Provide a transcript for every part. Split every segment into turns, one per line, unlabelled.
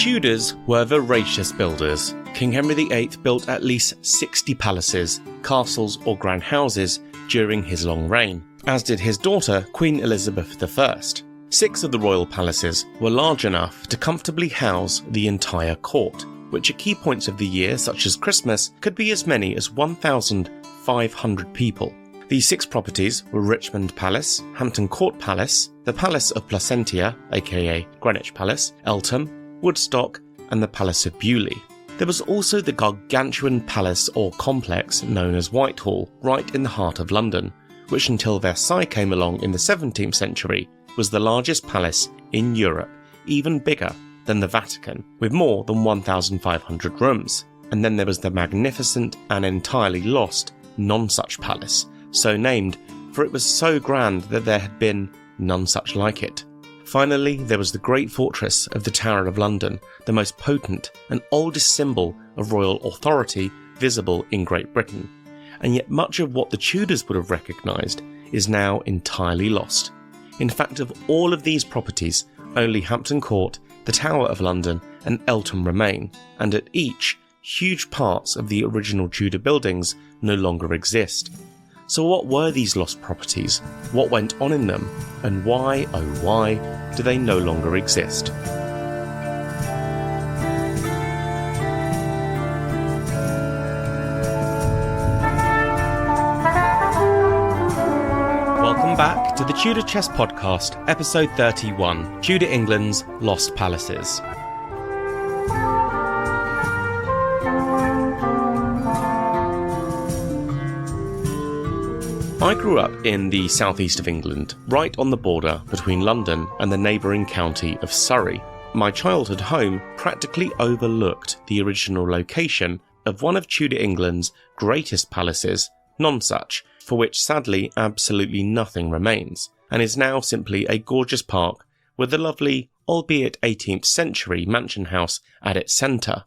Tudors were voracious builders. King Henry VIII built at least 60 palaces, castles or grand houses during his long reign, as did his daughter Queen Elizabeth I. 6 of the royal palaces were large enough to comfortably house the entire court, which at key points of the year such as Christmas could be as many as 1,500 people. These 6 properties were Richmond Palace, Hampton Court Palace, the Palace of Placentia, aka Greenwich Palace, Eltham, Woodstock, and the Palace of Beaulieu. There was also the gargantuan palace or complex known as Whitehall, right in the heart of London, which until Versailles came along in the 17th century was the largest palace in Europe, even bigger than the Vatican, with more than 1,500 rooms. And then there was the magnificent and entirely lost Nonsuch Palace, so named for it was so grand that there had been none such like it. Finally, there was the great fortress of the Tower of London, the most potent and oldest symbol of royal authority visible in Great Britain. And yet much of what the Tudors would have recognised is now entirely lost. In fact, of all of these properties, only Hampton Court, the Tower of London and Eltham remain, and at each, huge parts of the original Tudor buildings no longer exist. So what were these lost properties? What went on in them? And why, oh why, do they no longer exist? Welcome back to the Tudor Chess Podcast, episode 31, Tudor England's Lost Palaces. I grew up in the southeast of England, right on the border between London and the neighbouring county of Surrey. My childhood home practically overlooked the original location of one of Tudor England's greatest palaces, Nonsuch, for which sadly absolutely nothing remains, and is now simply a gorgeous park with a lovely, albeit 18th century mansion house at its centre.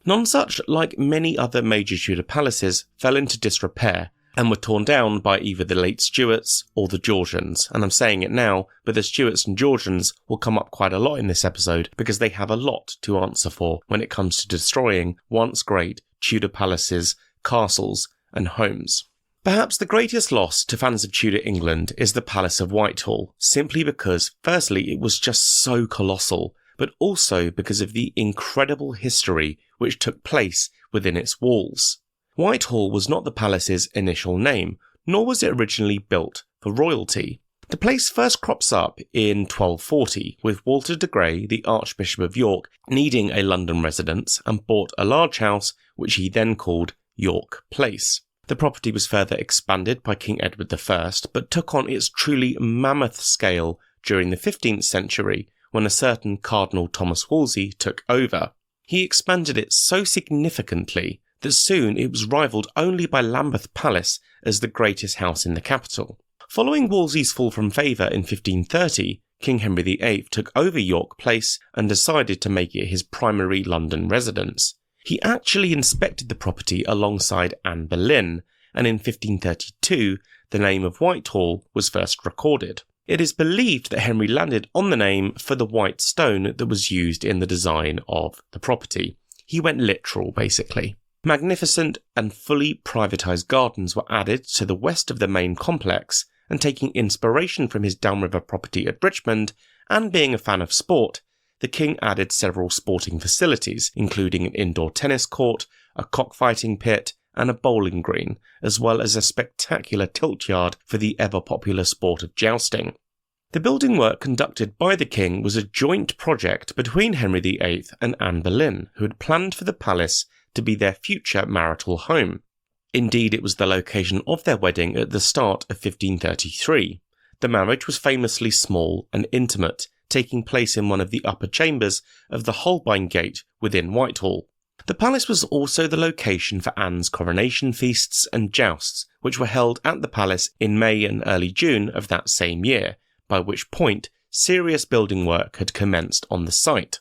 Nonsuch, like many other major Tudor palaces, fell into disrepair and were torn down by either the late Stuarts or the Georgians. And I'm saying it now, but the Stuarts and Georgians will come up quite a lot in this episode because they have a lot to answer for when it comes to destroying once great Tudor palaces, castles and homes. Perhaps the greatest loss to fans of Tudor England is the Palace of Whitehall, simply because, firstly, it was just so colossal, but also because of the incredible history which took place within its walls. Whitehall was not the palace's initial name, nor was it originally built for royalty. The place first crops up in 1240, with Walter de Grey, the Archbishop of York, needing a London residence and bought a large house which he then called York Place. The property was further expanded by King Edward I, but took on its truly mammoth scale during the 15th century when a certain Cardinal Thomas Wolsey took over. He expanded it so significantly that soon it was rivalled only by Lambeth Palace as the greatest house in the capital. Following Wolsey's fall from favour in 1530, King Henry VIII took over York Place and decided to make it his primary London residence. He actually inspected the property alongside Anne Boleyn, and in 1532 the name of Whitehall was first recorded. It is believed that Henry landed on the name for the white stone that was used in the design of the property. He went literal, basically. Magnificent and fully privatised gardens were added to the west of the main complex, and taking inspiration from his downriver property at Richmond, and being a fan of sport, the king added several sporting facilities, including an indoor tennis court, a cockfighting pit, and a bowling green, as well as a spectacular tilt yard for the ever-popular sport of jousting. The building work conducted by the king was a joint project between Henry VIII and Anne Boleyn, who had planned for the palace to be their future marital home. Indeed, it was the location of their wedding at the start of 1533. The marriage was famously small and intimate, taking place in one of the upper chambers of the Holbein Gate within Whitehall. The palace was also the location for Anne's coronation feasts and jousts, which were held at the palace in May and early June of that same year, by which point serious building work had commenced on the site.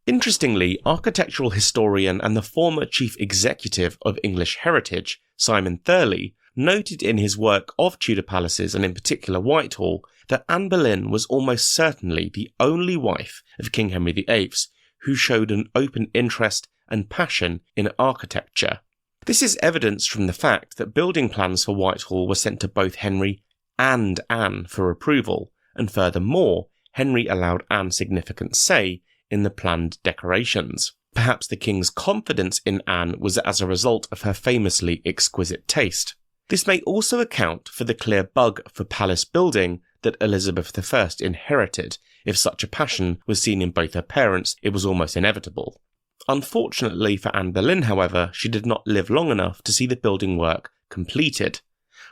Interestingly, architectural historian and the former chief executive of English Heritage, Simon Thurley, noted in his work of Tudor palaces and in particular Whitehall that Anne Boleyn was almost certainly the only wife of King Henry VIII's who showed an open interest and passion in architecture. This is evidenced from the fact that building plans for Whitehall were sent to both Henry and Anne for approval, and furthermore, Henry allowed Anne significant say in the planned decorations. Perhaps the king's confidence in Anne was as a result of her famously exquisite taste. This may also account for the clear bug for palace building that Elizabeth I inherited. If such a passion was seen in both her parents, it was almost inevitable. Unfortunately for Anne Boleyn, however, she did not live long enough to see the building work completed.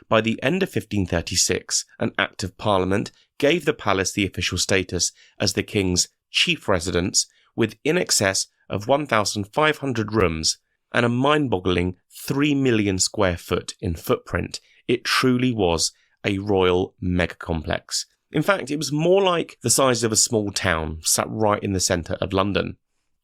By the end of 1536, an Act of Parliament gave the palace the official status as the king's chief residence, with in excess of 1,500 rooms and a mind-boggling 3 million square foot in footprint. It truly was a royal megacomplex. In fact, it was more like the size of a small town, sat right in the centre of London.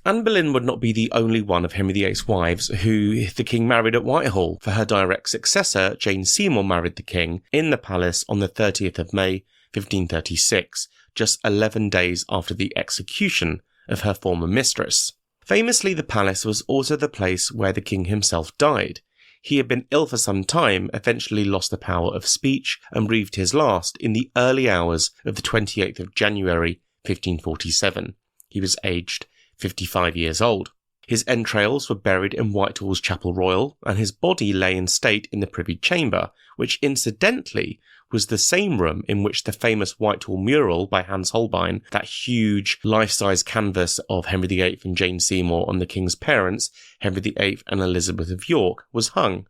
Anne Boleyn would not be the only one of Henry VIII's wives who the king married at Whitehall, for her direct successor, Jane Seymour, married the king in the palace on the 30th of May, 1536, just 11 days after the execution of her former mistress. Famously, the palace was also the place where the king himself died. He had been ill for some time, eventually lost the power of speech, and breathed his last in the early hours of the 28th of January, 1547. He was aged 55 years old. His entrails were buried in Whitehall's Chapel Royal, and his body lay in state in the Privy Chamber, which incidentally was the same room in which the famous Whitehall mural by Hans Holbein, that huge life-size canvas of Henry VIII and Jane Seymour on the king's parents, Henry VIII and Elizabeth of York, was hung.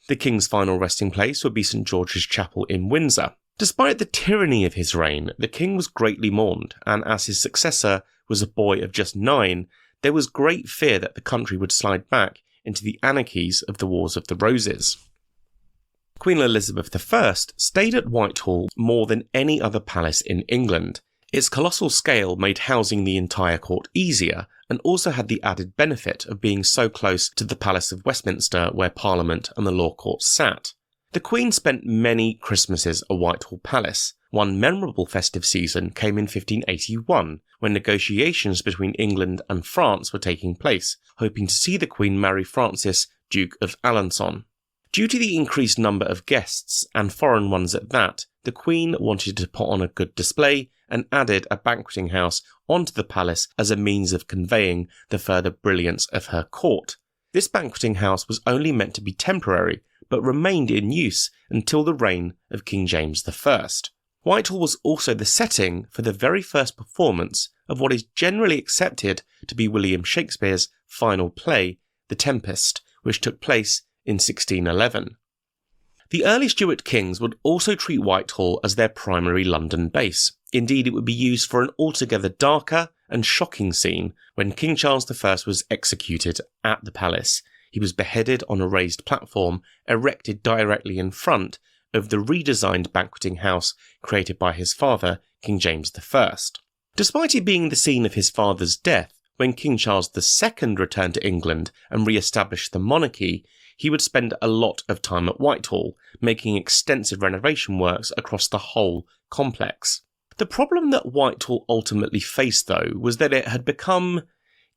The king's final resting place would be St George's Chapel in Windsor. Despite the tyranny of his reign, the king was greatly mourned, and as his successor was a boy of just 9, there was great fear that the country would slide back into the anarchies of the Wars of the Roses. Queen Elizabeth I stayed at Whitehall more than any other palace in England. Its colossal scale made housing the entire court easier, and also had the added benefit of being so close to the Palace of Westminster, where Parliament and the law courts sat. The Queen spent many Christmases at Whitehall Palace. One memorable festive season came in 1581, when negotiations between England and France were taking place, hoping to see the Queen marry Francis, Duke of Alençon. Due to the increased number of guests, and foreign ones at that, the Queen wanted to put on a good display and added a banqueting house onto the palace as a means of conveying the further brilliance of her court. This banqueting house was only meant to be temporary, but remained in use until the reign of King James I. Whitehall was also the setting for the very first performance of what is generally accepted to be William Shakespeare's final play, The Tempest, which took place in 1611. The early Stuart kings would also treat Whitehall as their primary London base. Indeed, it would be used for an altogether darker and shocking scene when King Charles I was executed at the palace. He was beheaded on a raised platform erected directly in front of the redesigned banqueting house created by his father, King James I. Despite it being the scene of his father's death, when King Charles II returned to England and re-established the monarchy, he would spend a lot of time at Whitehall, making extensive renovation works across the whole complex. The problem that Whitehall ultimately faced, though, was that it had become,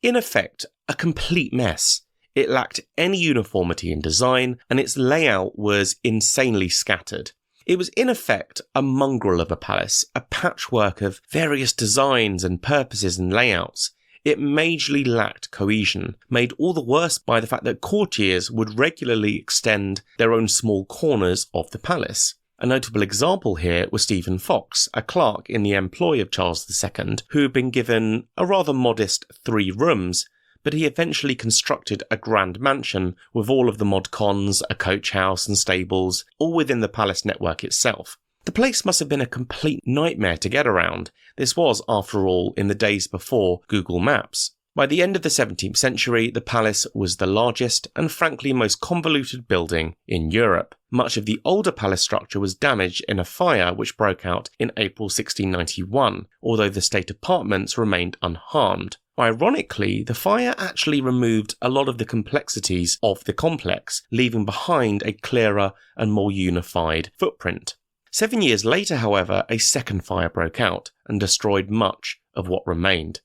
in effect, a complete mess. It lacked any uniformity in design, and its layout was insanely scattered. It was in effect a mongrel of a palace, a patchwork of various designs and purposes and layouts. It majorly lacked cohesion, made all the worse by the fact that courtiers would regularly extend their own small corners of the palace. A notable example here was Stephen Fox, a clerk in the employ of Charles II, who had been given a rather modest 3 rooms, but he eventually constructed a grand mansion with all of the mod cons, a coach house and stables, all within the palace network itself. The place must have been a complete nightmare to get around. This was, after all, in the days before Google Maps. By the end of the 17th century, the palace was the largest and frankly most convoluted building in Europe. Much of the older palace structure was damaged in a fire which broke out in April 1691, although the state apartments remained unharmed. Ironically, the fire actually removed a lot of the complexities of the complex, leaving behind a clearer and more unified footprint. 7 years later, however, a second fire broke out and destroyed much of what remained.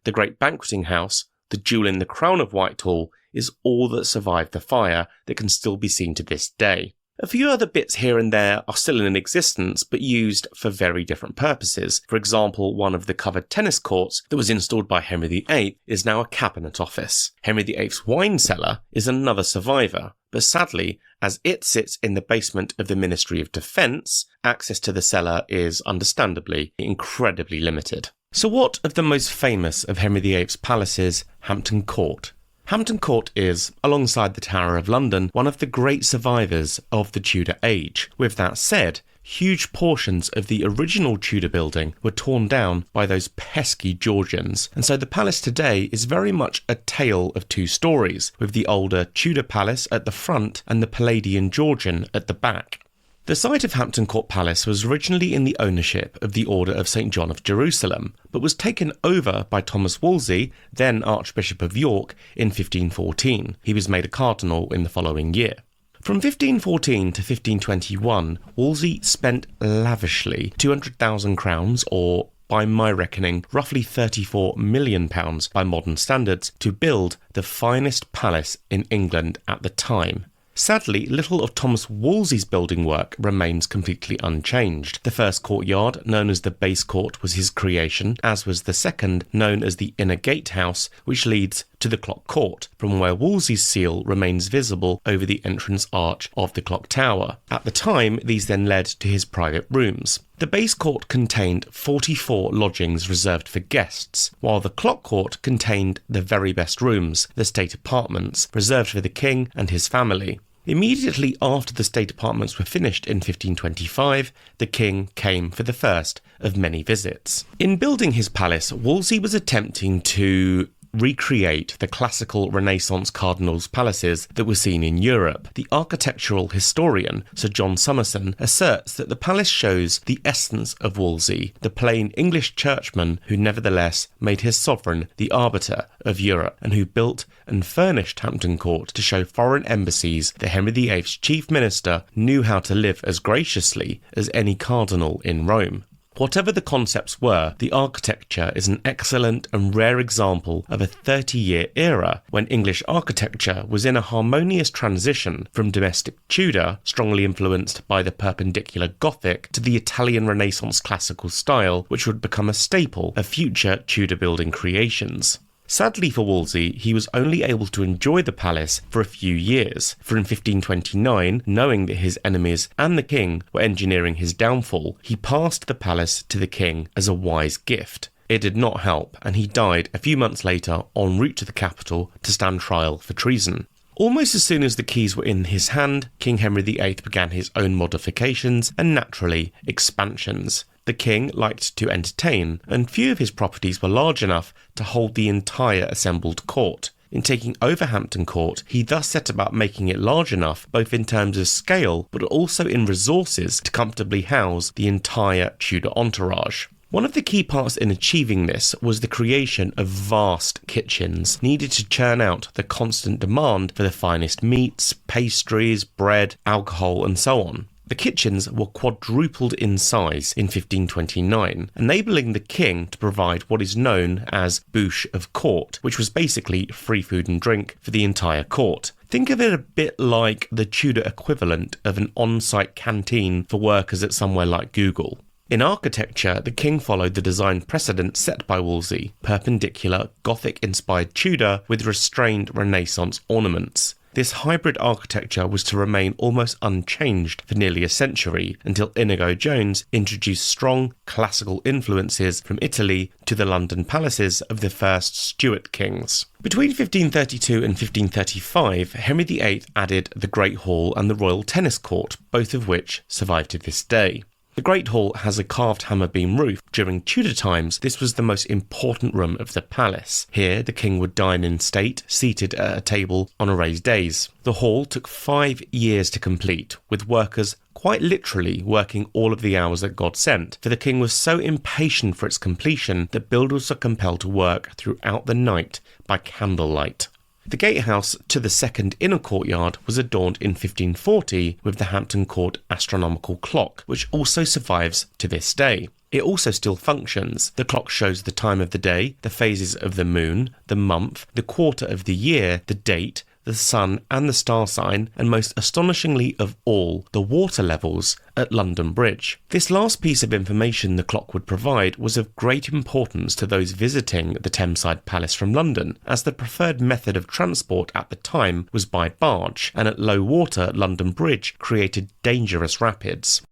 The great banqueting house, the jewel in the crown of Whitehall, is all that survived the fire that can still be seen to this day. A few other bits here and there are still in existence, but used for very different purposes. For example, one of the covered tennis courts that was installed by Henry VIII is now a cabinet office. Henry VIII's wine cellar is another survivor, but sadly, as it sits in the basement of the Ministry of Defence, access to the cellar is, understandably, incredibly limited. So what of the most famous of Henry VIII's palaces, Hampton Court? Hampton Court is, alongside the Tower of London, one of the great survivors of the Tudor age. With that said, huge portions of the original Tudor building were torn down by those pesky Georgians, and so the palace today is very much a tale of two stories, with the older Tudor palace at the front and the Palladian Georgian at the back. The site of Hampton Court Palace was originally in the ownership of the Order of St. John of Jerusalem, but was taken over by Thomas Wolsey, then Archbishop of York, in 1514. He was made a cardinal in the following year. From 1514 to 1521, Wolsey spent lavishly £200,000, or by my reckoning, roughly £34 million by modern standards, to build the finest palace in England at the time. Sadly, little of Thomas Wolsey's building work remains completely unchanged. The first courtyard, known as the Base Court, was his creation, as was the second, known as the Inner Gatehouse, which leads to the Clock Court, from where Wolsey's seal remains visible over the entrance arch of the clock tower. At the time, these then led to his private rooms. The Base Court contained 44 lodgings reserved for guests, while the Clock Court contained the very best rooms, the state apartments, reserved for the king and his family. Immediately after the state apartments were finished in 1525, the king came for the first of many visits. In building his palace, Wolsey was attempting to recreate the classical Renaissance cardinals' palaces that were seen in Europe. The architectural historian Sir John Summerson asserts that the palace shows the essence of Wolsey, the plain English churchman who nevertheless made his sovereign the arbiter of Europe, and who built and furnished Hampton Court to show foreign embassies that Henry VIII's chief minister knew how to live as graciously as any cardinal in Rome. Whatever the concepts were, the architecture is an excellent and rare example of a 30-year era when English architecture was in a harmonious transition from domestic Tudor, strongly influenced by the Perpendicular Gothic, to the Italian Renaissance classical style, which would become a staple of future Tudor building creations. Sadly for Wolsey, he was only able to enjoy the palace for a few years, for in 1529, knowing that his enemies and the king were engineering his downfall, he passed the palace to the king as a wise gift. It did not help, and he died a few months later en route to the capital to stand trial for treason. Almost as soon as the keys were in his hand, King Henry VIII began his own modifications and, naturally, expansions. The king liked to entertain, and few of his properties were large enough to hold the entire assembled court. In taking over Hampton Court, he thus set about making it large enough, both in terms of scale, but also in resources, to comfortably house the entire Tudor entourage. One of the key parts in achieving this was the creation of vast kitchens, needed to churn out the constant demand for the finest meats, pastries, bread, alcohol, and so on. The kitchens were quadrupled in size in 1529, enabling the king to provide what is known as bouche of court, which was basically free food and drink for the entire court. Think of it a bit like the Tudor equivalent of an on-site canteen for workers at somewhere like Google. In architecture, the king followed the design precedent set by Wolsey, perpendicular, Gothic-inspired Tudor with restrained Renaissance ornaments. This hybrid architecture was to remain almost unchanged for nearly a century, until Inigo Jones introduced strong classical influences from Italy to the London palaces of the first Stuart kings. Between 1532 and 1535, Henry VIII added the Great Hall and the Royal Tennis Court, both of which survive to this day. The Great Hall has a carved hammer beam roof. During Tudor times, this was the most important room of the palace. Here, the king would dine in state, seated at a table on a raised dais. The hall took 5 years to complete, with workers quite literally working all of the hours that God sent, for the king was so impatient for its completion that builders were compelled to work throughout the night by candlelight. The gatehouse to the second inner courtyard was adorned in 1540 with the Hampton Court astronomical clock, which also survives to this day. It also still functions. The clock shows the time of the day, the phases of the moon, the month, the quarter of the year, the date, the sun and the star sign, and most astonishingly of all, the water levels at London Bridge. This last piece of information the clock would provide was of great importance to those visiting the Thameside Palace from London, as the preferred method of transport at the time was by barge, and at low water London Bridge created dangerous rapids.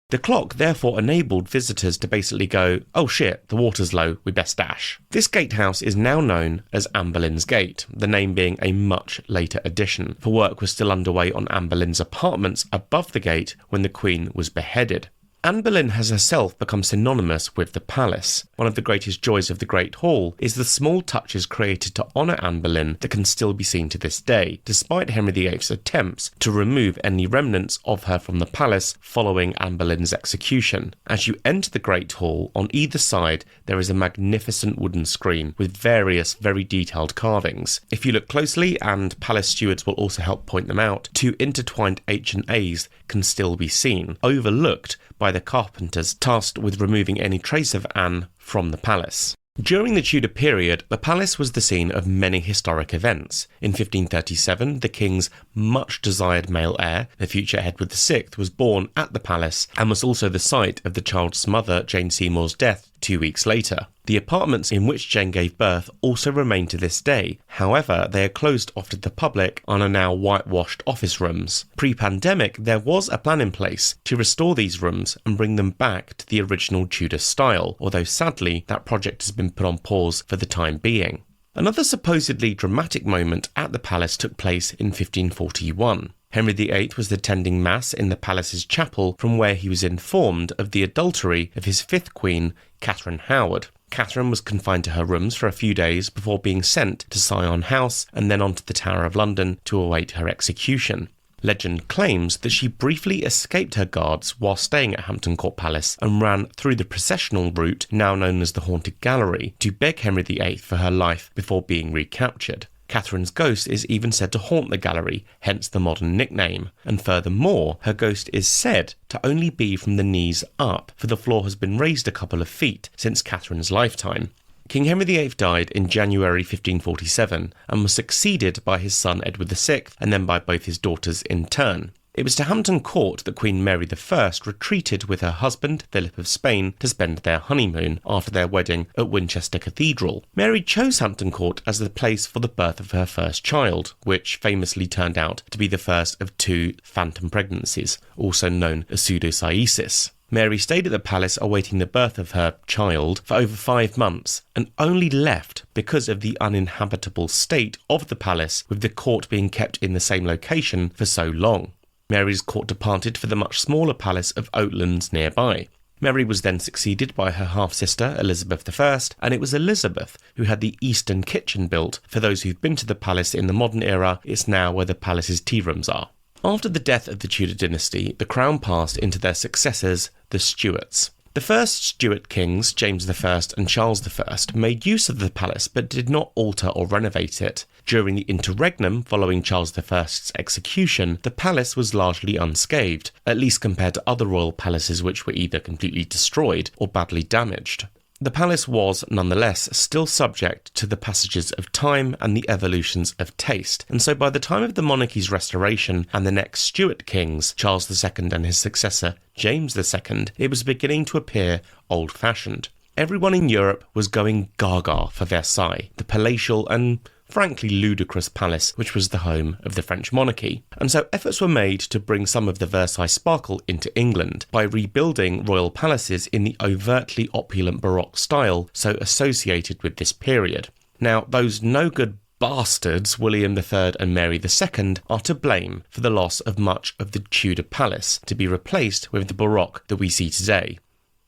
The clock therefore enabled visitors to basically go, oh shit, the water's low, we best dash. This gatehouse is now known as Anne Boleyn's Gate, the name being a much later addition, for work was still underway on Anne Boleyn's apartments above the gate when the Queen was beheaded. Anne Boleyn has herself become synonymous with the palace. One of the greatest joys of the Great Hall is the small touches created to honour Anne Boleyn that can still be seen to this day, despite Henry VIII's attempts to remove any remnants of her from the palace following Anne Boleyn's execution. As you enter the Great Hall, on either side there is a magnificent wooden screen with various very detailed carvings. If you look closely, and palace stewards will also help point them out, two intertwined H and A's can still be seen, overlooked by the carpenters tasked with removing any trace of Anne from the palace. During the Tudor period, the palace was the scene of many historic events. In 1537, the king's much-desired male heir, the future Edward VI, was born at the palace and was also the site of the child's mother, Jane Seymour's death 2 weeks later. The apartments in which Jane gave birth also remain to this day. However, they are closed off to the public and are now whitewashed office rooms. Pre-pandemic, there was a plan in place to restore these rooms and bring them back to the original Tudor style, although sadly, that project has been put on pause for the time being. Another supposedly dramatic moment at the palace took place in 1541. Henry VIII was attending Mass in the palace's chapel from where he was informed of the adultery of his fifth queen, Catherine Howard. Catherine was confined to her rooms for a few days before being sent to Sion House and then on to the Tower of London to await her execution. Legend claims that she briefly escaped her guards while staying at Hampton Court Palace and ran through the processional route, now known as the Haunted Gallery, to beg Henry VIII for her life before being recaptured. Catherine's ghost is even said to haunt the gallery, hence the modern nickname, and furthermore, her ghost is said to only be from the knees up, for the floor has been raised a couple of feet since Catherine's lifetime. King Henry VIII died in January 1547 and was succeeded by his son Edward VI and then by both his daughters in turn. It was to Hampton Court that Queen Mary I retreated with her husband, Philip of Spain, to spend their honeymoon after their wedding at Winchester Cathedral. Mary chose Hampton Court as the place for the birth of her first child, which famously turned out to be the first of 2 phantom pregnancies, also known as pseudocyesis. Mary stayed at the palace awaiting the birth of her child for over 5 months and only left because of the uninhabitable state of the palace, with the court being kept in the same location for so long. Mary's court departed for the much smaller palace of Oatlands nearby. Mary was then succeeded by her half-sister Elizabeth I, and it was Elizabeth who had the Eastern Kitchen built. For those who've been to the palace in the modern era, it's now where the palace's tea rooms are. After the death of the Tudor dynasty, the crown passed into their successors, the Stuarts. The first Stuart kings, James I and Charles I, made use of the palace but did not alter or renovate it. During the interregnum following Charles I's execution, the palace was largely unscathed, at least compared to other royal palaces which were either completely destroyed or badly damaged. The palace was, nonetheless, still subject to the passages of time and the evolutions of taste, and so by the time of the monarchy's restoration and the next Stuart kings, Charles II and his successor, James II, it was beginning to appear old-fashioned. Everyone in Europe was going gaga for Versailles, the palatial and frankly ludicrous palace which was the home of the French monarchy, and so efforts were made to bring some of the Versailles sparkle into England by rebuilding royal palaces in the overtly opulent Baroque style so associated with this period. Now, those no-good bastards, William III and Mary II, are to blame for the loss of much of the Tudor palace, to be replaced with the Baroque that we see today.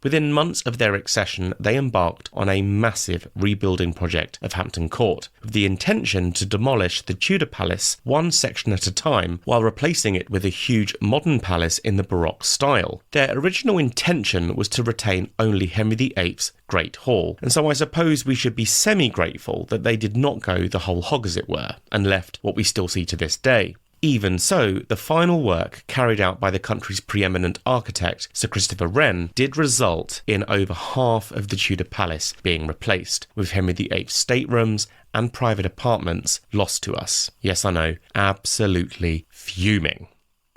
Within months of their accession, they embarked on a massive rebuilding project of Hampton Court, with the intention to demolish the Tudor palace one section at a time while replacing it with a huge modern palace in the Baroque style. Their original intention was to retain only Henry VIII's Great Hall, and so I suppose we should be semi-grateful that they did not go the whole hog, as it were, and left what we still see to this day. Even so, the final work carried out by the country's preeminent architect, Sir Christopher Wren, did result in over half of the Tudor palace being replaced, with Henry VIII's staterooms and private apartments lost to us. Yes, I know, absolutely fuming.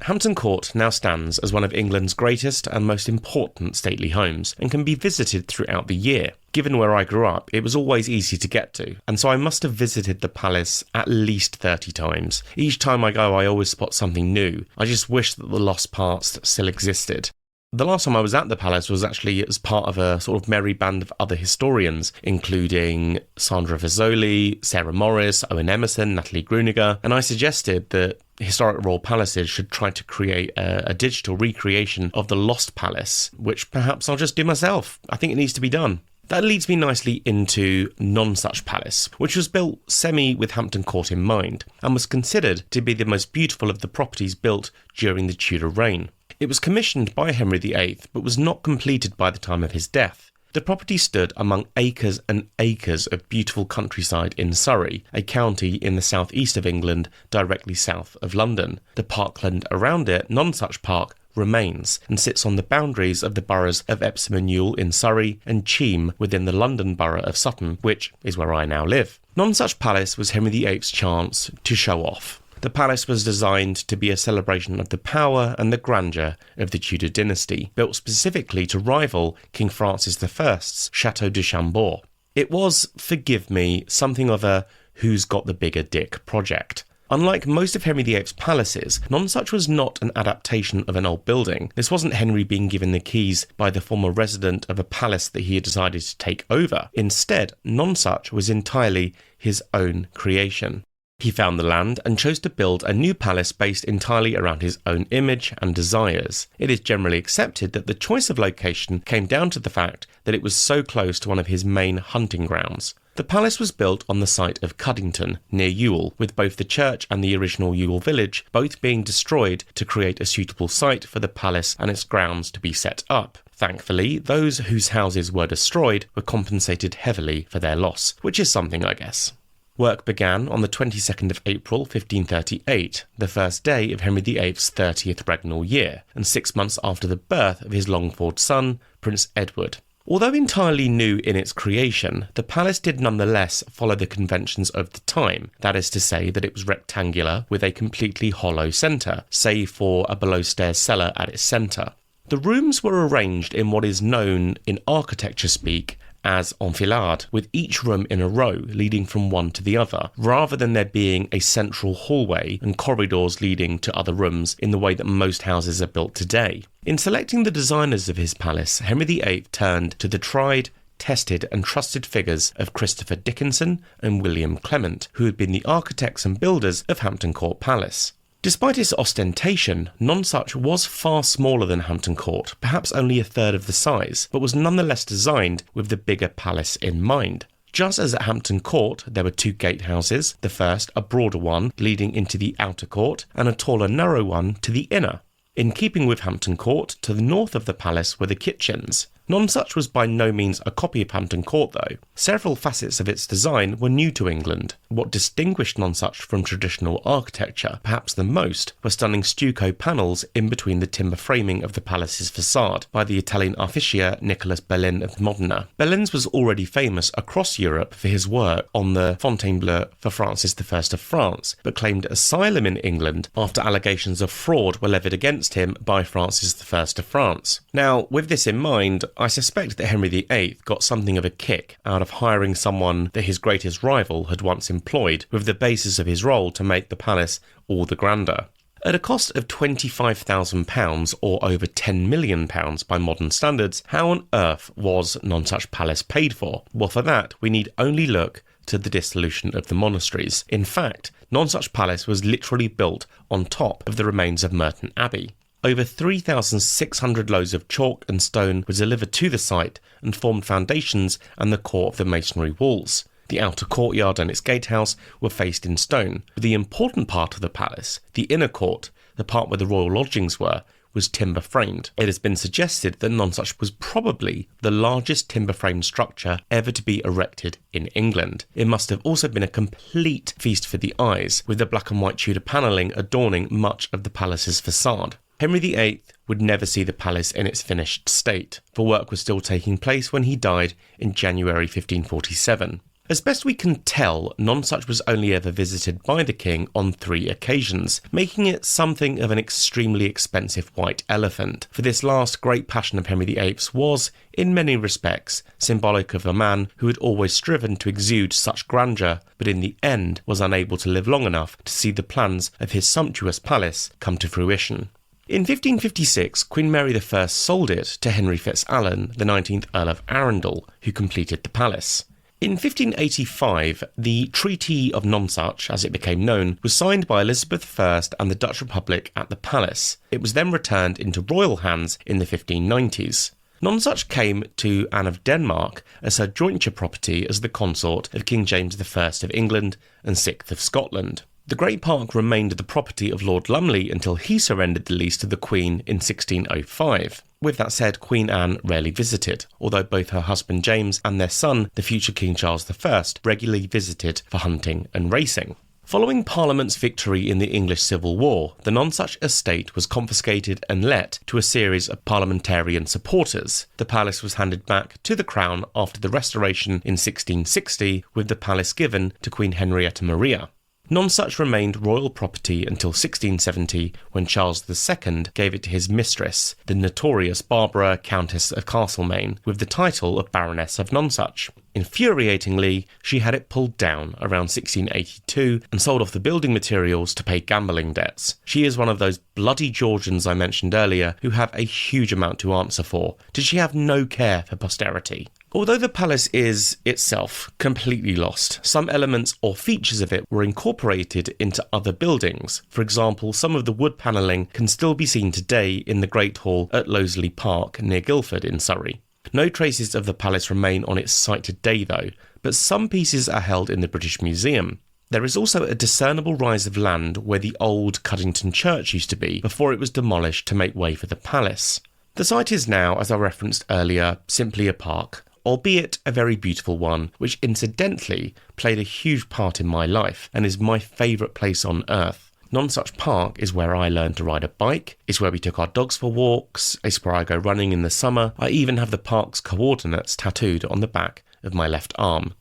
Hampton Court now stands as one of England's greatest and most important stately homes and can be visited throughout the year. Given where I grew up, it was always easy to get to, and so I must have visited the palace at least 30 times. Each time I go, I always spot something new. I just wish that the lost parts still existed. The last time I was at the palace was actually as part of a sort of merry band of other historians, including Sandra Fazoli, Sarah Morris, Owen Emerson, Natalie Grueniger, and I suggested that historic royal palaces should try to create a digital recreation of the lost palace, which perhaps I'll just do myself. I think it needs to be done. That leads me nicely into Nonsuch Palace, which was built semi with Hampton Court in mind, and was considered to be the most beautiful of the properties built during the Tudor reign. It was commissioned by Henry VIII, but was not completed by the time of his death. The property stood among acres and acres of beautiful countryside in Surrey, a county in the southeast of England, directly south of London. The parkland around it, Nonsuch Park, remains and sits on the boundaries of the boroughs of Epsom and Ewell in Surrey and Cheam within the London borough of Sutton, which is where I now live. Nonsuch Palace was Henry VIII's chance to show off. The palace was designed to be a celebration of the power and the grandeur of the Tudor dynasty, built specifically to rival King Francis I's Chateau de Chambord. It was, forgive me, something of a who's got the bigger dick project. Unlike most of Henry VIII's palaces, Nonsuch was not an adaptation of an old building. This wasn't Henry being given the keys by the former resident of a palace that he had decided to take over. Instead, Nonsuch was entirely his own creation. He found the land and chose to build a new palace based entirely around his own image and desires. It is generally accepted that the choice of location came down to the fact that it was so close to one of his main hunting grounds. The palace was built on the site of Cuddington, near Ewell, with both the church and the original Ewell village both being destroyed to create a suitable site for the palace and its grounds to be set up. Thankfully, those whose houses were destroyed were compensated heavily for their loss, which is something, I guess. Work began on the 22nd of April 1538, the first day of Henry VIII's 30th regnal year, and 6 months after the birth of his Longford son, Prince Edward. Although entirely new in its creation, the palace did nonetheless follow the conventions of the time, that is to say that it was rectangular with a completely hollow centre, save for a below-stairs cellar at its centre. The rooms were arranged in what is known in architecture speak as enfilade, with each room in a row leading from one to the other, rather than there being a central hallway and corridors leading to other rooms in the way that most houses are built today. In selecting the designers of his palace, Henry VIII turned to the tried, tested and trusted figures of Christopher Dickinson and William Clement, who had been the architects and builders of Hampton Court Palace. Despite its ostentation, Nonsuch was far smaller than Hampton Court, perhaps only a third of the size, but was nonetheless designed with the bigger palace in mind. Just as at Hampton Court, there were two gatehouses, the first a broader one leading into the outer court, and a taller narrow one to the inner. In keeping with Hampton Court, to the north of the palace were the kitchens. Nonsuch was by no means a copy of Hampton Court though. Several facets of its design were new to England. What distinguished Nonsuch from traditional architecture, perhaps the most, were stunning stucco panels in between the timber framing of the palace's facade by the Italian artificer Nicholas Bellin of Modena. Bellin's was already famous across Europe for his work on the Fontainebleau for Francis I of France, but claimed asylum in England after allegations of fraud were levied against him by Francis I of France. Now, with this in mind, I suspect that Henry VIII got something of a kick out of hiring someone that his greatest rival had once employed with the basis of his role to make the palace all the grander. At a cost of £25,000 or over £10 million by modern standards, how on earth was Nonsuch Palace paid for? Well, for that, we need only look to the dissolution of the monasteries. In fact, Nonsuch Palace was literally built on top of the remains of Merton Abbey. Over 3,600 loads of chalk and stone were delivered to the site and formed foundations and the core of the masonry walls. The outer courtyard and its gatehouse were faced in stone, but the important part of the palace, the inner court, the part where the royal lodgings were, was timber framed. It has been suggested that Nonsuch was probably the largest timber framed structure ever to be erected in England. It must have also been a complete feast for the eyes, with the black and white Tudor panelling adorning much of the palace's facade. Henry VIII would never see the palace in its finished state, for work was still taking place when he died in January 1547. As best we can tell, Nonsuch was only ever visited by the king on 3 occasions, making it something of an extremely expensive white elephant, for this last great passion of Henry VIII's was, in many respects, symbolic of a man who had always striven to exude such grandeur, but in the end was unable to live long enough to see the plans of his sumptuous palace come to fruition. In 1556, Queen Mary I sold it to Henry FitzAlan, the 19th Earl of Arundel, who completed the palace. In 1585, the Treaty of Nonsuch, as it became known, was signed by Elizabeth I and the Dutch Republic at the palace. It was then returned into royal hands in the 1590s. Nonsuch came to Anne of Denmark as her jointure property as the consort of King James I of England and VI of Scotland. The Great Park remained the property of Lord Lumley until he surrendered the lease to the Queen in 1605. With that said, Queen Anne rarely visited, although both her husband James and their son, the future King Charles I, regularly visited for hunting and racing. Following Parliament's victory in the English Civil War, the Nonsuch estate was confiscated and let to a series of parliamentarian supporters. The palace was handed back to the Crown after the Restoration in 1660, with the palace given to Queen Henrietta Maria. Nonsuch remained royal property until 1670, when Charles II gave it to his mistress, the notorious Barbara, Countess of Castlemaine, with the title of Baroness of Nonsuch. Infuriatingly, she had it pulled down around 1682 and sold off the building materials to pay gambling debts. She is one of those bloody Georgians I mentioned earlier who have a huge amount to answer for. Did she have no care for posterity? Although the palace is, itself, completely lost, some elements or features of it were incorporated into other buildings. For example, some of the wood panelling can still be seen today in the Great Hall at Loseley Park near Guildford in Surrey. No traces of the palace remain on its site today though, but some pieces are held in the British Museum. There is also a discernible rise of land where the old Cuddington Church used to be before it was demolished to make way for the palace. The site is now, as I referenced earlier, simply a park, albeit a very beautiful one, which incidentally played a huge part in my life and is my favourite place on earth. Nonsuch Park is where I learned to ride a bike, it's where we took our dogs for walks, it's where I go running in the summer. I even have the park's coordinates tattooed on the back of my left arm.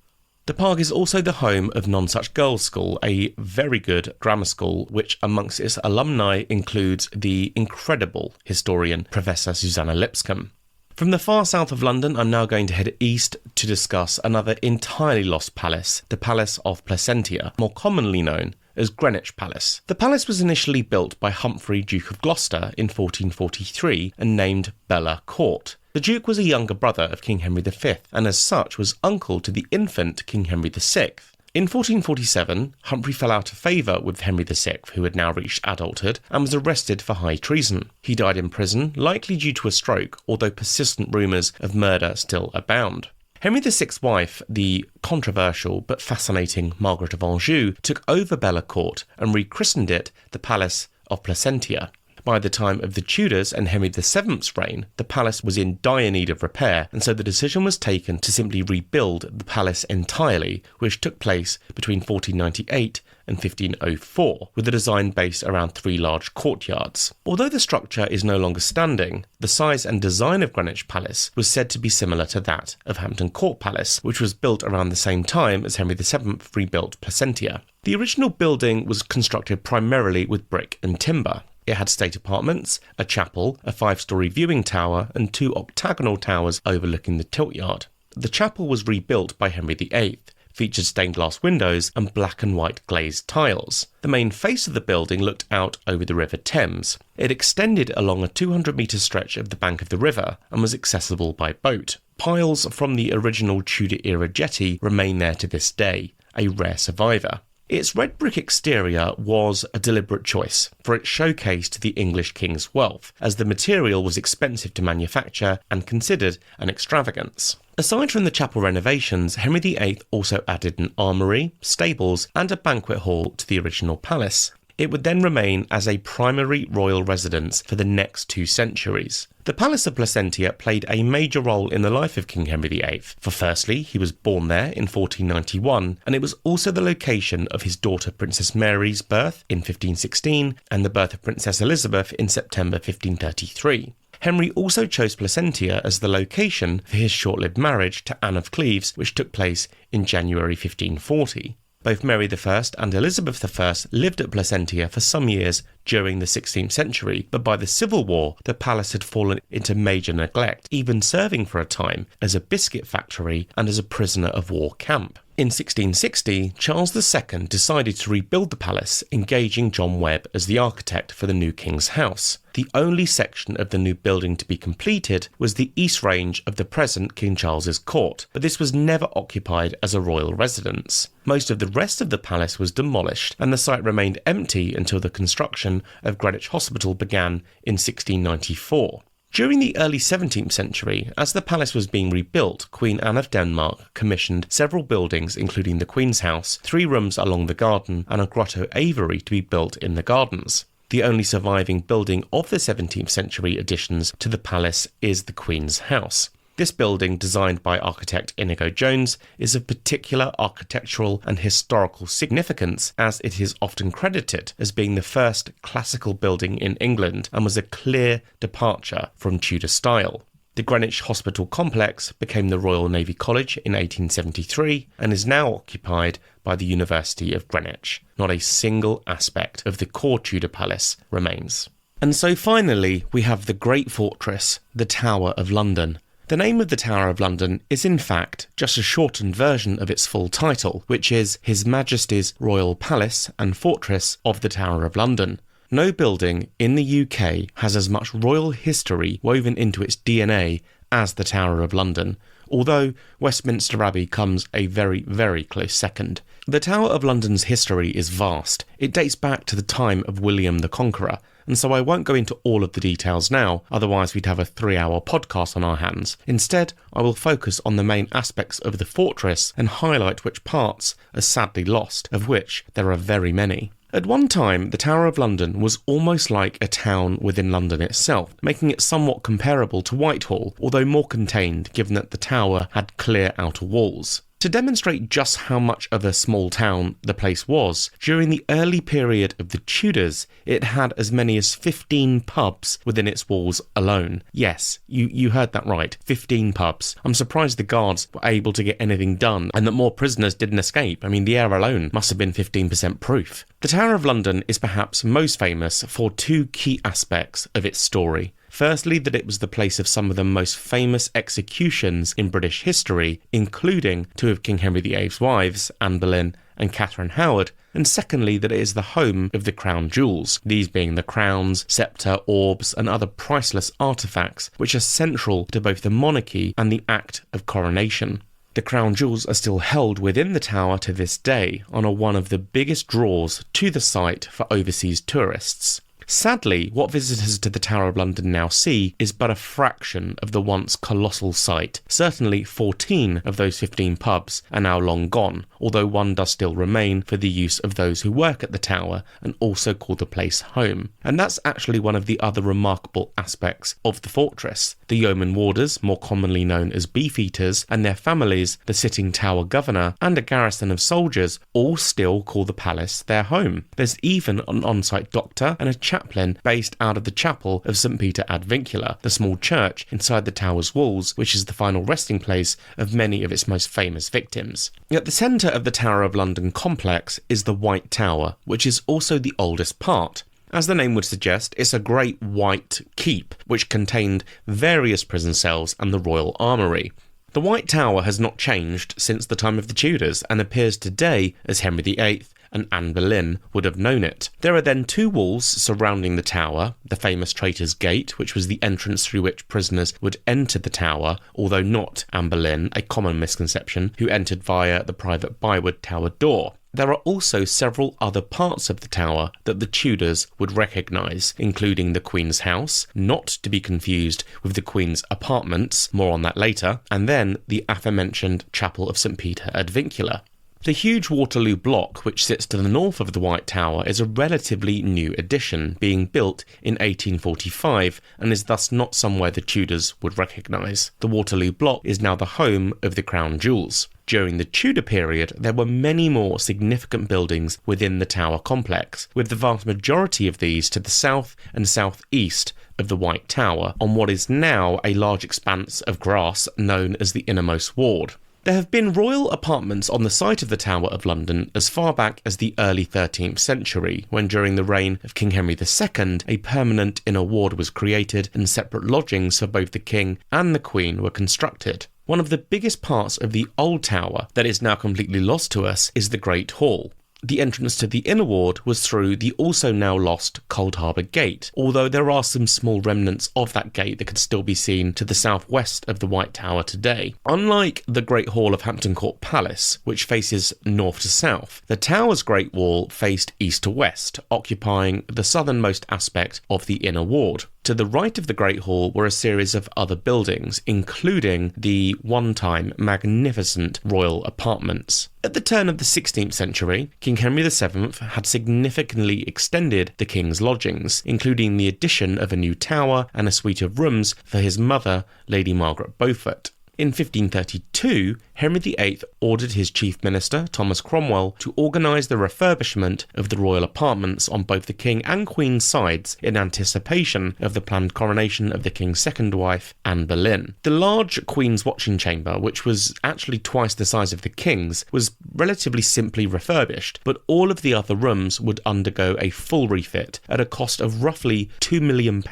The park is also the home of Nonsuch Girls' School, a very good grammar school which amongst its alumni includes the incredible historian Professor Susanna Lipscomb. From the far south of London, I'm now going to head east to discuss another entirely lost palace, the Palace of Placentia, more commonly known as Greenwich Palace. The palace was initially built by Humphrey, Duke of Gloucester in 1443 and named Bella Court. The Duke was a younger brother of King Henry V and as such was uncle to the infant King Henry VI. In 1447, Humphrey fell out of favour with Henry VI, who had now reached adulthood, and was arrested for high treason. He died in prison, likely due to a stroke, although persistent rumours of murder still abound. Henry VI's wife, the controversial but fascinating Margaret of Anjou, took over Bella Court and rechristened it the Palace of Placentia. By the time of the Tudors and Henry VII's reign, the palace was in dire need of repair, and so the decision was taken to simply rebuild the palace entirely, which took place between 1498 and 1504, with a design based around 3 large courtyards. Although the structure is no longer standing, the size and design of Greenwich Palace was said to be similar to that of Hampton Court Palace, which was built around the same time as Henry VII rebuilt Placentia. The original building was constructed primarily with brick and timber. It had state apartments, a chapel, a 5-storey viewing tower, and 2 octagonal towers overlooking the Tiltyard. The chapel was rebuilt by Henry VIII, featured stained glass windows and black and white glazed tiles. The main face of the building looked out over the River Thames. It extended along a 200-metre stretch of the bank of the river and was accessible by boat. Piles from the original Tudor-era jetty remain there to this day, a rare survivor. Its red brick exterior was a deliberate choice, for it showcased the English king's wealth, as the material was expensive to manufacture and considered an extravagance. Aside from the chapel renovations, Henry VIII also added an armoury, stables and a banquet hall to the original palace. It would then remain as a primary royal residence for the next 2 centuries. The Palace of Placentia played a major role in the life of King Henry VIII, for firstly, he was born there in 1491, and it was also the location of his daughter Princess Mary's birth in 1516 and the birth of Princess Elizabeth in September 1533. Henry also chose Placentia as the location for his short-lived marriage to Anne of Cleves, which took place in January 1540. Both Mary I and Elizabeth I lived at Placentia for some years during the 16th century, but by the Civil War, the palace had fallen into major neglect, even serving for a time as a biscuit factory and as a prisoner of war camp. In 1660, Charles II decided to rebuild the palace, engaging John Webb as the architect for the new king's house. The only section of the new building to be completed was the east range of the present King Charles's court, but this was never occupied as a royal residence. Most of the rest of the palace was demolished, and the site remained empty until the construction of Greenwich Hospital began in 1694. During the early 17th century, as the palace was being rebuilt, Queen Anne of Denmark commissioned several buildings, including the Queen's House, 3 rooms along the garden, and a grotto aviary to be built in the gardens. The only surviving building of the 17th century additions to the palace is the Queen's House. This building, designed by architect Inigo Jones, is of particular architectural and historical significance, as it is often credited as being the first classical building in England and was a clear departure from Tudor style. The Greenwich Hospital complex became the Royal Navy College in 1873 and is now occupied by the University of Greenwich. Not a single aspect of the core Tudor palace remains. And so finally, we have the great fortress, the Tower of London. The name of the Tower of London is in fact just a shortened version of its full title, which is His Majesty's Royal Palace and Fortress of the Tower of London. No building in the UK has as much royal history woven into its DNA as the Tower of London, although Westminster Abbey comes a very, very close second. The Tower of London's history is vast. It dates back to the time of William the Conqueror, and so I won't go into all of the details now, otherwise we'd have a 3-hour podcast on our hands. Instead, I will focus on the main aspects of the fortress and highlight which parts are sadly lost, of which there are very many. At one time, the Tower of London was almost like a town within London itself, making it somewhat comparable to Whitehall, although more contained given that the tower had clear outer walls. To demonstrate just how much of a small town the place was, during the early period of the Tudors, it had as many as 15 pubs within its walls alone. Yes, you heard that right, 15 pubs. I'm surprised the guards were able to get anything done and that more prisoners didn't escape. I mean, the air alone must have been 15% proof. The Tower of London is perhaps most famous for 2 key aspects of its story. Firstly, that it was the place of some of the most famous executions in British history, including 2 of King Henry VIII's wives, Anne Boleyn and Catherine Howard, and secondly, that it is the home of the crown jewels, these being the crowns, sceptre, orbs and other priceless artefacts which are central to both the monarchy and the act of coronation. The crown jewels are still held within the tower to this day and are one of the biggest draws to the site for overseas tourists. Sadly, what visitors to the Tower of London now see is but a fraction of the once colossal site. Certainly 14 of those 15 pubs are now long gone, although one does still remain for the use of those who work at the tower and also call the place home. And that's actually one of the other remarkable aspects of the fortress. The yeoman warders, more commonly known as beefeaters, and their families, the sitting tower governor, and a garrison of soldiers all still call the palace their home. There's even an on-site doctor and a chaplain based out of the chapel of St Peter ad Vincula, the small church inside the tower's walls, which is the final resting place of many of its most famous victims. At the centre of the Tower of London complex is the White Tower, which is also the oldest part. As the name would suggest, it's a great white keep, which contained various prison cells and the royal armoury. The White Tower has not changed since the time of the Tudors and appears today as Henry VIII and Anne Boleyn would have known it. There are then 2 walls surrounding the tower, the famous Traitor's Gate, which was the entrance through which prisoners would enter the tower, although not Anne Boleyn, a common misconception, who entered via the private Bywood Tower door. There are also several other parts of the tower that the Tudors would recognise, including the Queen's house, not to be confused with the Queen's apartments, more on that later, and then the aforementioned Chapel of St Peter ad Vincula. The huge Waterloo block, which sits to the north of the White Tower, is a relatively new addition, being built in 1845 and is thus not somewhere the Tudors would recognise. The Waterloo block is now the home of the Crown Jewels. During the Tudor period, there were many more significant buildings within the tower complex, with the vast majority of these to the south and southeast of the White Tower, on what is now a large expanse of grass known as the Innermost Ward. There have been royal apartments on the site of the Tower of London as far back as the early 13th century, when during the reign of King Henry II, a permanent inner ward was created and separate lodgings for both the King and the Queen were constructed. One of the biggest parts of the old tower that is now completely lost to us is the Great Hall. The entrance to the inner ward was through the also now lost Cold Harbour Gate, although there are some small remnants of that gate that can still be seen to the southwest of the White Tower today. Unlike the Great Hall of Hampton Court Palace, which faces north to south, the tower's Great Wall faced east to west, occupying the southernmost aspect of the inner ward. To the right of the Great Hall were a series of other buildings, including the one-time magnificent royal apartments. At the turn of the 16th century, King Henry VII had significantly extended the King's lodgings, including the addition of a new tower and a suite of rooms for his mother, Lady Margaret Beaufort. In 1532, Henry VIII ordered his chief minister, Thomas Cromwell, to organise the refurbishment of the royal apartments on both the King and Queen's sides in anticipation of the planned coronation of the King's second wife, Anne Boleyn. The large Queen's watching chamber, which was actually twice the size of the King's, was relatively simply refurbished, but all of the other rooms would undergo a full refit at a cost of roughly £2 million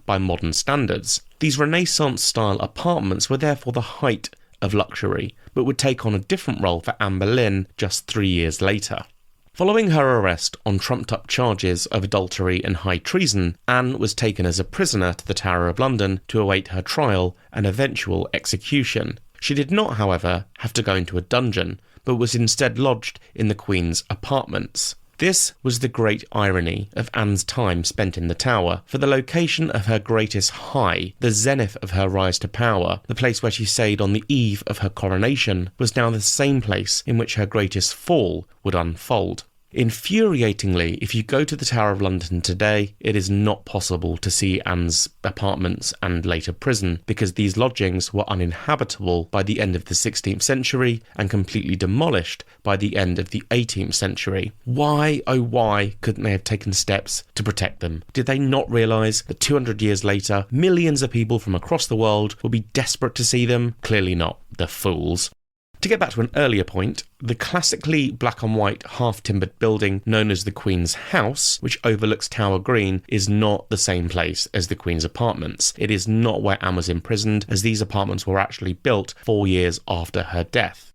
by modern standards. These Renaissance-style apartments were therefore the height of luxury, but would take on a different role for Anne Boleyn just 3 years later. Following her arrest on trumped-up charges of adultery and high treason, Anne was taken as a prisoner to the Tower of London to await her trial and eventual execution. She did not, however, have to go into a dungeon, but was instead lodged in the Queen's apartments. This was the great irony of Anne's time spent in the Tower, for the location of her greatest high, the zenith of her rise to power, the place where she stayed on the eve of her coronation, was now the same place in which her greatest fall would unfold. Infuriatingly, if you go to the Tower of London today, it is not possible to see Anne's apartments and later prison, because these lodgings were uninhabitable by the end of the 16th century and completely demolished by the end of the 18th century. Why, oh why, couldn't they have taken steps to protect them? Did they not realise that 200 years later, millions of people from across the world will be desperate to see them? Clearly not. The fools. To get back to an earlier point, the classically black and white half-timbered building known as the Queen's House, which overlooks Tower Green, is not the same place as the Queen's apartments. It is not where Anne was imprisoned, as these apartments were actually built 4 years after her death.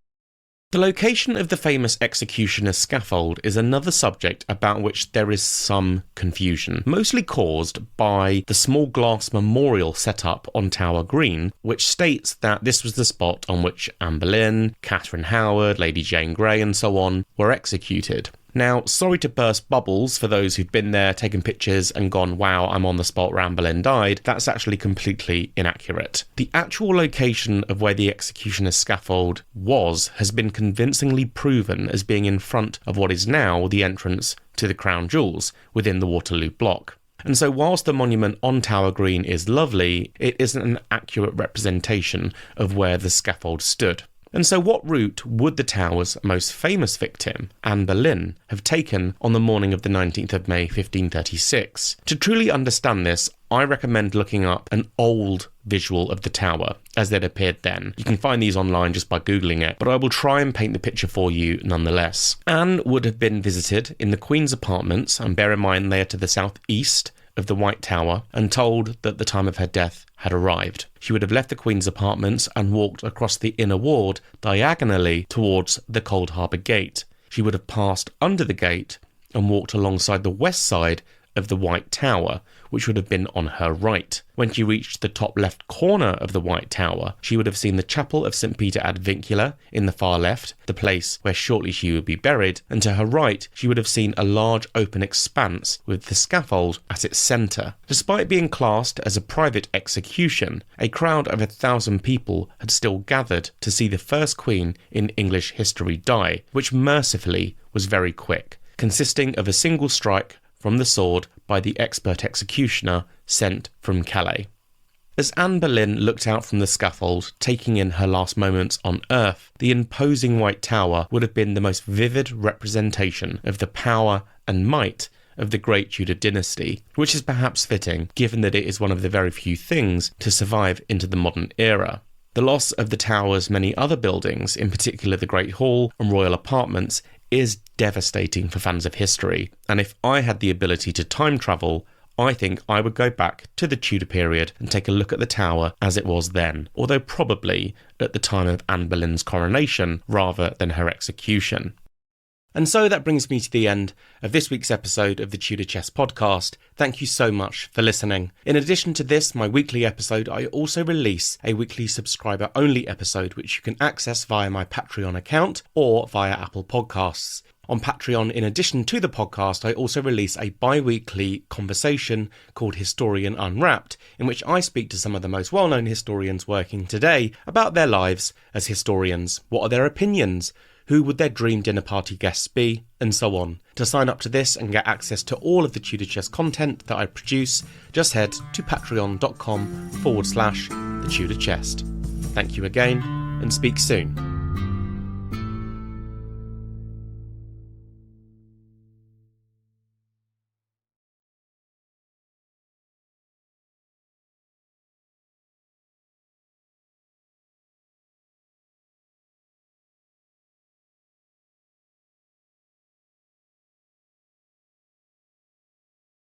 The location of the famous executioner's scaffold is another subject about which there is some confusion, mostly caused by the small glass memorial set up on Tower Green, which states that this was the spot on which Anne Boleyn, Catherine Howard, Lady Jane Grey and so on were executed. Now, sorry to burst bubbles for those who've been there, taken pictures and gone, wow, I'm on the spot where Anne Boleyn died. That's actually completely inaccurate. The actual location of where the executioner's scaffold was has been convincingly proven as being in front of what is now the entrance to the Crown Jewels within the Waterloo block. And so whilst the monument on Tower Green is lovely, it isn't an accurate representation of where the scaffold stood. And so what route would the Tower's most famous victim, Anne Boleyn, have taken on the morning of the 19th of May 1536? To truly understand this, I recommend looking up an old visual of the Tower as it appeared then. You can find these online just by Googling it, but I will try and paint the picture for you nonetheless. Anne would have been visited in the Queen's apartments, and bear in mind they are to the southeast of the White Tower, and told that the time of her death had arrived. She would have left the Queen's apartments and walked across the inner ward diagonally towards the Cold Harbour Gate. She would have passed under the gate and walked alongside the west side of the White Tower, which would have been on her right. When she reached the top left corner of the White Tower, she would have seen the Chapel of St. Peter ad Vincula in the far left, the place where shortly she would be buried, and to her right she would have seen a large open expanse with the scaffold at its centre. Despite being classed as a private execution, a crowd of 1,000 people had still gathered to see the first Queen in English history die, which mercifully was very quick, consisting of a single strike from the sword by the expert executioner sent from Calais. As Anne Boleyn looked out from the scaffold, taking in her last moments on Earth, the imposing White Tower would have been the most vivid representation of the power and might of the great Tudor dynasty, which is perhaps fitting given that it is one of the very few things to survive into the modern era. The loss of the Tower's many other buildings, in particular the Great Hall and royal apartments, is devastating for fans of history, and if I had the ability to time travel, I think I would go back to the Tudor period and take a look at the Tower as it was then, although probably at the time of Anne Boleyn's coronation rather than her execution. And so that brings me to the end of this week's episode of the Tudor Chess Podcast. Thank you so much for listening. In addition to this, my weekly episode, I also release a weekly subscriber-only episode which you can access via my Patreon account or via Apple Podcasts. On Patreon, in addition to the podcast, I also release a bi-weekly conversation called Historian Unwrapped, in which I speak to some of the most well-known historians working today about their lives as historians. What are their opinions? Who would their dream dinner party guests be? And so on. To sign up to this and get access to all of the Tudor Chess content that I produce, just head to patreon.com/the Tudor Chest. Thank you again, and speak soon.